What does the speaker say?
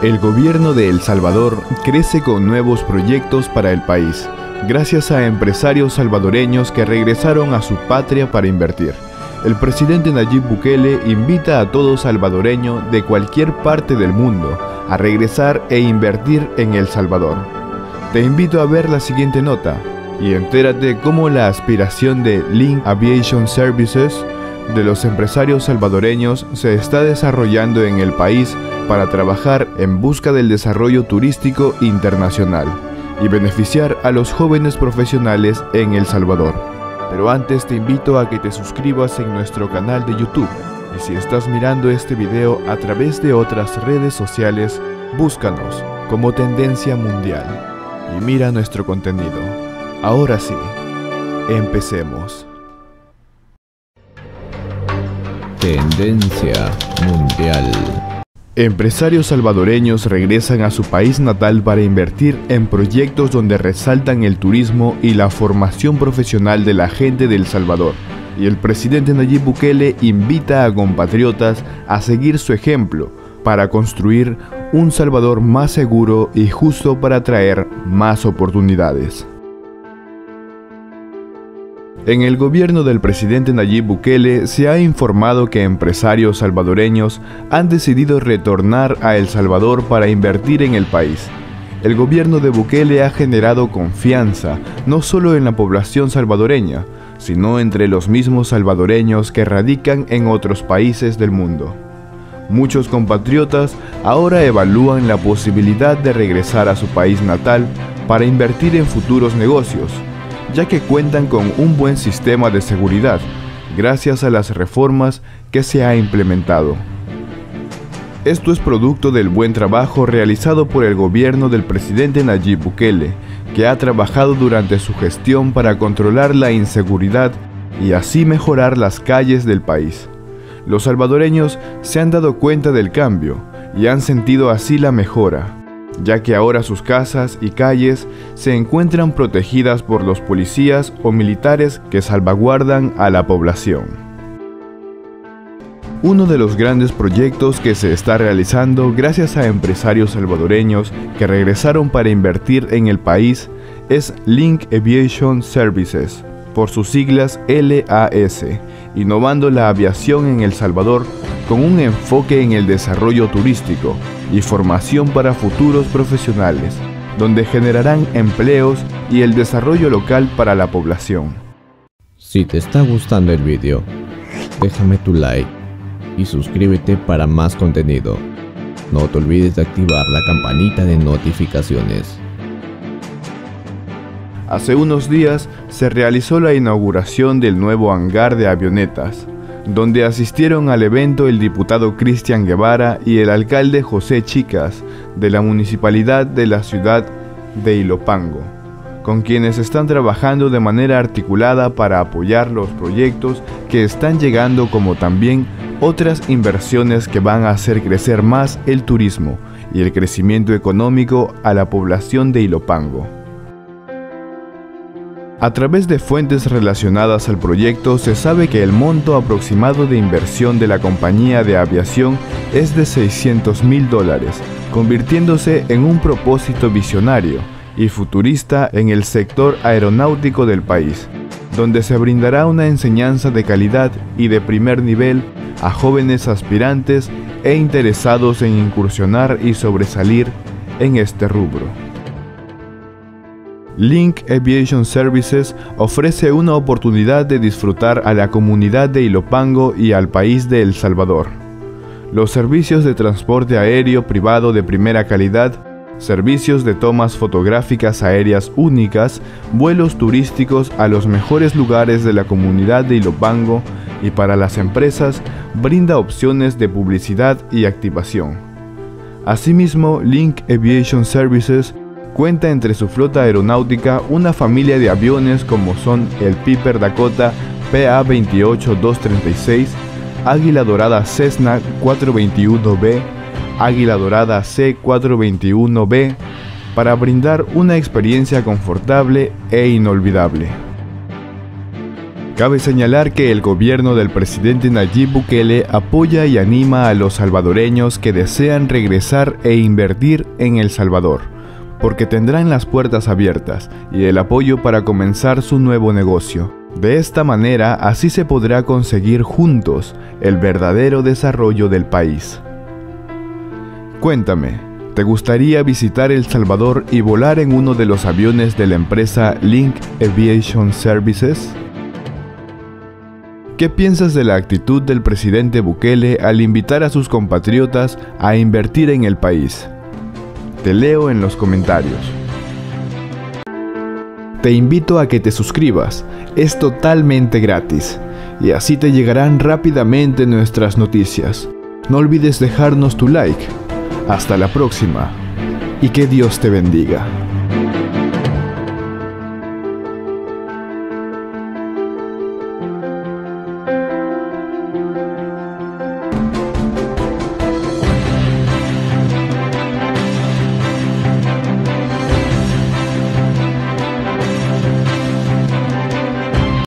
El gobierno de El Salvador crece con nuevos proyectos para el país, gracias a empresarios salvadoreños que regresaron a su patria para invertir. El presidente Nayib Bukele invita a todo salvadoreño de cualquier parte del mundo a regresar e invertir en El Salvador. Te invito a ver la siguiente nota y entérate cómo la aspiración de Link Aviation Services de los empresarios salvadoreños se está desarrollando en el país para trabajar en busca del desarrollo turístico internacional y beneficiar a los jóvenes profesionales en El Salvador. Pero antes te invito a que te suscribas en nuestro canal de YouTube y si estás mirando este video a través de otras redes sociales, búscanos como Tendencia Mundial y mira nuestro contenido. Ahora sí, empecemos. Tendencia Mundial. Empresarios salvadoreños regresan a su país natal para invertir en proyectos donde resaltan el turismo y la formación profesional de la gente de El Salvador. Y el presidente Nayib Bukele invita a compatriotas a seguir su ejemplo para construir un Salvador más seguro y justo para traer más oportunidades. En el gobierno del presidente Nayib Bukele se ha informado que empresarios salvadoreños han decidido retornar a El Salvador para invertir en el país. El gobierno de Bukele ha generado confianza no solo en la población salvadoreña, sino entre los mismos salvadoreños que radican en otros países del mundo. Muchos compatriotas ahora evalúan la posibilidad de regresar a su país natal para invertir en futuros negocios, ya que cuentan con un buen sistema de seguridad, gracias a las reformas que se ha implementado. Esto es producto del buen trabajo realizado por el gobierno del presidente Nayib Bukele, que ha trabajado durante su gestión para controlar la inseguridad y así mejorar las calles del país. Los salvadoreños se han dado cuenta del cambio y han sentido así la mejora, ya que ahora sus casas y calles se encuentran protegidas por los policías o militares que salvaguardan a la población. Uno de los grandes proyectos que se está realizando gracias a empresarios salvadoreños que regresaron para invertir en el país es Link Aviation Services, por sus siglas LAS, innovando la aviación en El Salvador con un enfoque en el desarrollo turístico y formación para futuros profesionales, donde generarán empleos y el desarrollo local para la población. Si te está gustando el vídeo, déjame tu like y suscríbete para más contenido. No te olvides de activar la campanita de notificaciones. Hace unos días se realizó la inauguración del nuevo hangar de avionetas, donde asistieron al evento el diputado Cristian Guevara y el alcalde José Chicas de la municipalidad de la ciudad de Ilopango, con quienes están trabajando de manera articulada para apoyar los proyectos que están llegando, como también otras inversiones que van a hacer crecer más el turismo y el crecimiento económico a la población de Ilopango. A través de fuentes relacionadas al proyecto se sabe que el monto aproximado de inversión de la compañía de aviación es de $600.000, convirtiéndose en un propósito visionario y futurista en el sector aeronáutico del país, donde se brindará una enseñanza de calidad y de primer nivel a jóvenes aspirantes e interesados en incursionar y sobresalir en este rubro. Link Aviation Services ofrece una oportunidad de disfrutar a la comunidad de Ilopango y al país de El Salvador. Los servicios de transporte aéreo privado de primera calidad, servicios de tomas fotográficas aéreas únicas, vuelos turísticos a los mejores lugares de la comunidad de Ilopango y para las empresas brinda opciones de publicidad y activación. Asimismo, Link Aviation Services cuenta entre su flota aeronáutica una familia de aviones como son el Piper Dakota PA-28236, Águila Dorada Cessna 421B, Águila Dorada C421B, para brindar una experiencia confortable e inolvidable. Cabe señalar que el gobierno del presidente Nayib Bukele apoya y anima a los salvadoreños que desean regresar e invertir en El Salvador, porque tendrán las puertas abiertas y el apoyo para comenzar su nuevo negocio. De esta manera, así se podrá conseguir juntos el verdadero desarrollo del país. Cuéntame, ¿te gustaría visitar El Salvador y volar en uno de los aviones de la empresa Link Aviation Services? ¿Qué piensas de la actitud del presidente Bukele al invitar a sus compatriotas a invertir en el país? Te leo en los comentarios. Te invito a que te suscribas, es totalmente gratis, y así te llegarán rápidamente nuestras noticias. No olvides dejarnos tu like. Hasta la próxima, y que Dios te bendiga.